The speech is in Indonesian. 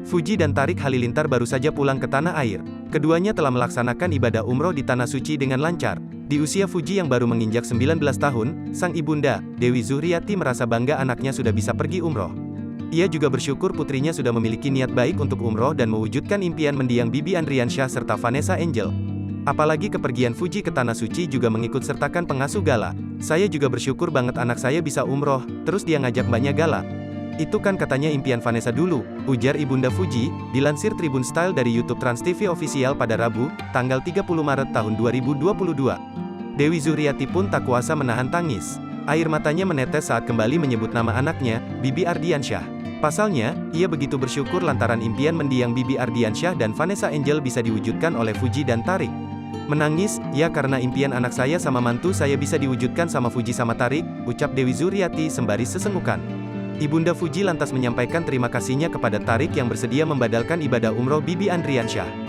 Fuji dan Tarik Halilintar baru saja pulang ke tanah air. Keduanya telah melaksanakan ibadah umroh di Tanah Suci dengan lancar. Di usia Fuji yang baru menginjak 19 tahun, sang ibunda, Dewi Zuhriati merasa bangga anaknya sudah bisa pergi umroh. Ia juga bersyukur putrinya sudah memiliki niat baik untuk umroh dan mewujudkan impian mendiang Bibi Andriansyah serta Vanessa Angel. Apalagi kepergian Fuji ke Tanah Suci juga mengikut sertakan pengasuh Gala. Saya juga bersyukur banget anak saya bisa umroh, terus dia ngajak mbaknya Gala. Itu kan katanya impian Vanessa dulu, ujar ibunda Fuji, dilansir Tribun Style dari YouTube Trans TV Official pada Rabu, tanggal 30 Maret tahun 2022. Dewi Zuhriati pun tak kuasa menahan tangis. Air matanya menetes saat kembali menyebut nama anaknya, Bibi Ardiansyah. Pasalnya, ia begitu bersyukur lantaran impian mendiang Bibi Ardiansyah dan Vanessa Angel bisa diwujudkan oleh Fuji dan Tarik. Menangis, ya karena impian anak saya sama mantu saya bisa diwujudkan sama Fuji sama Tarik, ucap Dewi Zuhriati sembari sesenggukan. Ibunda Fuji lantas menyampaikan terima kasihnya kepada Tarik yang bersedia membadalkan ibadah umroh Bibi Andriansyah.